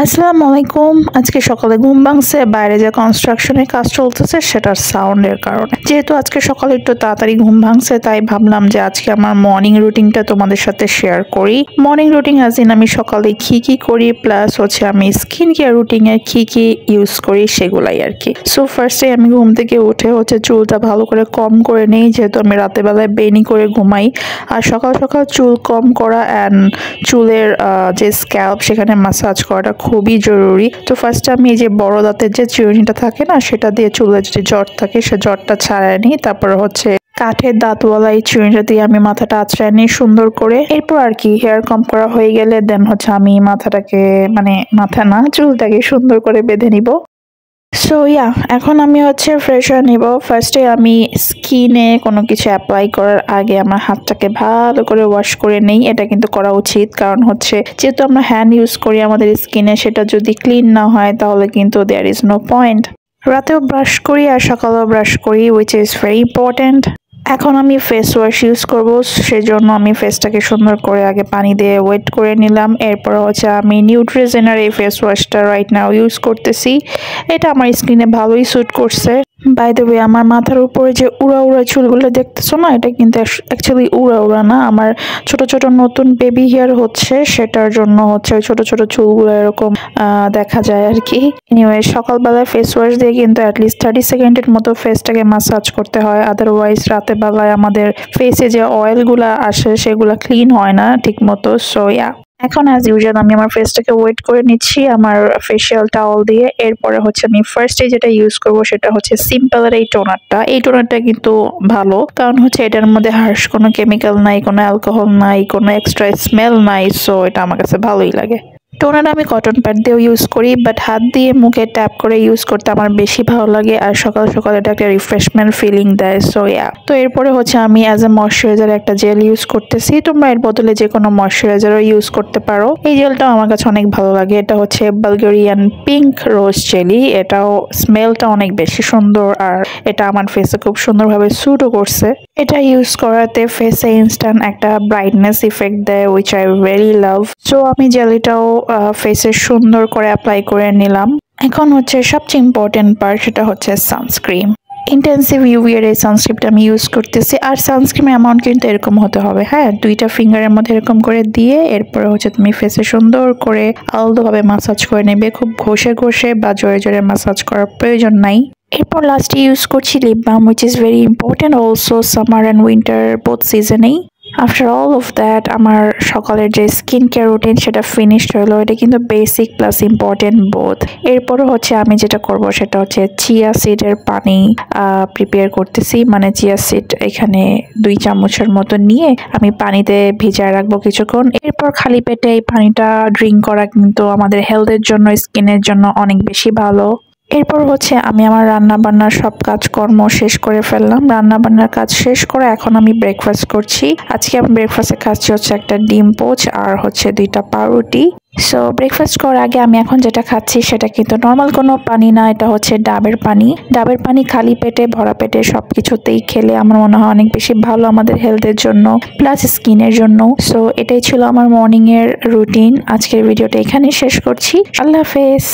আসসালামু আলাইকুম। আজকে সকালে ঘুম ভাঙছে, বাইরে যে কনস্ট্রাকশনের কাজ চলতেছে সেটার সাউন্ডের কারণে। যেহেতু আজকে সকালে একটু তাড়াতাড়ি ঘুম ভাঙছে, তাই ভাবলাম যে আজকে আমার মর্নিং রুটিনটা তোমাদের সাথে শেয়ার করি। মর্নিং রুটিন আজ আমি সকালে কি করি, প্লাস হচ্ছে আমি স্কিন কেয়ার রুটিনে কি ইউজ করি সেগুলাই আর কি। সো ফার্স্টে আমি ঘুম থেকে উঠে হচ্ছে চুলটা ভালো করে কম করে নেই, যেহেতু আমি রাতের বেলায় বেনি করে ঘুমাই। আর সকাল সকাল চুল কম করা অ্যান্ড চুলের যে স্ক্যাল্প সেখানে মাসাজ করাটা খুবই জরুরি। তো ফার্স্টে আমি এই যে বড় দাঁতের যে চিরুনিটা থাকে না, সেটা দিয়ে চুলের যদি জট থাকে সে জটটা ছাড়ায় নিই। তারপর হচ্ছে কাঠের দাঁতওয়ালা এই চিরুনিটা দিয়ে আমি মাথাটা আঁচড়ায় নিই সুন্দর করে। এরপর আর কি হেয়ার কম করা হয়ে গেলে দেন হচ্ছে আমি মাথাটাকে মাথা না চুলটাকে সুন্দর করে বেঁধে নিব। সো এখন আমি হচ্ছে ফ্রেশ হয়ে নিব। ফার্স্টে আমি স্কিনে কোনো কিছু অ্যাপ্লাই করার আগে আমার হাতটাকে ভালো করে ওয়াশ করে নেই। এটা কিন্তু করা উচিত, কারণ হচ্ছে যেহেতু আমরা হ্যান্ড ইউজ করি আমাদের স্কিনে, সেটা যদি ক্লিন না হয় তাহলে কিন্তু দেয়ার ইজ নো পয়েন্ট। রাতেও ব্রাশ করি আর সকালেও ব্রাশ করি, উইচ ইজ ভেরি ইম্পর্টেন্ট। এখন আমি ফেস ওয়াশ ইউজ করবো, সেজন্য আমি ফেসটাকে সুন্দর করে আগে পানি দিয়ে ওয়েট করে নিলাম। এরপর হচ্ছে আমি নিউট্রিজেনার এই ফেস ওয়াশটা রাইট নাও ইউজ করতেছি। এটা আমার স্কিনে ভালোই স্যুট করছে। বাই দ্য ওয়ে, আমার মাথার উপরে যে উড়া উড়া চুলগুলো দেখতেছো না, এটা কিন্তু অ্যাকচুয়ালি উড়া উড়া না, আমার ছোট ছোট নতুন বেবি হেয়ার হচ্ছে, সেটার জন্য হচ্ছে ওই ছোট ছোট চুলগুলো এরকম দেখা যায় আর কি। এনিওয়ে, সকালবেলায় ফেস ওয়াশ দিয়ে কিন্তু অ্যাটলিস্ট 30 সেকেন্ডের মতো ফেসটাকে মাসাজ করতে হয়, আদারওয়াইজ রাতের বেলায় আমাদের ফেসে যে অয়েলগুলা আসে সেগুলো ক্লিন হয় না ঠিক মতো। সো এখন অ্যাজ ইউজুয়াল আমি আমার ফেসটাকে ওয়েট করে নিচ্ছি আমার ফেসিয়াল টাওয়াল দিয়ে। এরপরে হচ্ছে আমি ফার্স্টে যেটা ইউজ করব সেটা হচ্ছে সিম্পলের এই টোনারটা। এই টোনারটা কিন্তু ভালো, কারণ হচ্ছে এটার মধ্যে হার্শ কোনো কেমিক্যাল নাই, কোনো অ্যালকোহল নাই, কোনো এক্সট্রা স্মেল নাই। সো এটা আমার কাছে ভালোই লাগে। টোনার আমি কটন প্যাড দিয়েও ইউজ করি, বাট হাত দিয়ে মুখে ট্যাপ করে ইউজ করতে আমার বেশি ভালো লাগে, আর সকাল সকাল এটা একটা রিফ্রেশমেন্ট ফিলিং দেয়। সো তো এরপরে হচ্ছে আমি অ্যাজ এ ময়শ্চারাইজার একটা জেল ইউজ করতেছি। তোমরা এর বদলে যে কোনো ময়শ্চারাইজারও ইউজ করতে পারো। এই জেলটাও আমার কাছে অনেক ভালো লাগে। এটা হচ্ছে বালগেরিয়ান পিঙ্ক রোজ জেলি। এটাও স্মেলটা অনেক বেশি সুন্দর, আর এটা আমার ফেসে খুব সুন্দরভাবে স্যুটও করছে। এটা ইউজ করাতে ফেসে ইনস্ট্যান্ট একটা ব্রাইটনেস ইফেক্ট দেয়, which I very love. So আমি জেলিটাও ফেসে সুন্দর করে অ্যাপ্লাই করে নিলাম। এখন হচ্ছে সবচেয়ে ইম্পর্টেন্ট পার্ট, সেটা হচ্ছে সানস্ক্রিন। ইন্টেন্সিভ ইউভি এর এই সানস্ক্রিনটা আমি ইউজ করতেছি। আর সানস্ক্রিনের অ্যামাউন্ট কিন্তু এরকম হতে হবে, হ্যাঁ, 2টা ফিঙ্গারের মধ্যে এরকম করে দিয়ে এরপরে হচ্ছে তুমি ফেসে সুন্দর করে আলতোভাবে মাসাজ করে নেবে। খুব ঘষে ঘষে বা জোরে জোরে মাসাজ করার প্রয়োজন নাই। এরপর লাস্টে ইউজ করছি lip balm, which is very important also summer and winter both সিজনেই। আফটার অল অফ দ্যাট আমার সকালের যে স্কিন কেয়ার রুটিন সেটা ফিনিশড হলো। এটা কিন্তু বেসিক প্লাস ইম্পর্টেন্ট বোথ। এরপরও হচ্ছে আমি যেটা করব সেটা হচ্ছে চিয়া সিডের পানি প্রিপেয়ার করতেছি। মানে চিয়া সিড এখানে 2 চামচের মতো নিয়ে আমি পানিতে ভিজায় রাখবো কিছুক্ষণ। এরপর খালি পেটে এই পানিটা ড্রিঙ্ক করা কিন্তু আমাদের হেলথের জন্য, স্কিনের জন্য অনেক বেশি ভালো। এরপর হচ্ছে আমি আমার রান্না বান্নার সব কাজকর্ম শেষ করে ফেললাম। রান্না বান্নার কাজ শেষ করে এখন আমি ব্রেকফাস্ট করছি। আজকে আমি ব্রেকফাস্টে খাচ্ছি হচ্ছে একটা ডিম পোচ আর হচ্ছে 2টা পাউরুটি। সো ব্রেকফাস্ট করার আগে আমি এখন যেটা খাচ্ছি সেটা কিন্তু নর্মাল কোনো পানি না, এটা হচ্ছে ডাবের পানি। ডাবের পানি খালি পেটে ভরা পেটে সবকিছুতেই খেলে আমার মনে হয় অনেক বেশি ভালো আমাদের হেলথের জন্য প্লাস স্কিনের জন্য। সো এটাই ছিল আমার মর্নিং এর রুটিন। আজকের ভিডিওটা এখানেই শেষ করছি। আল্লাহ হাফেজ।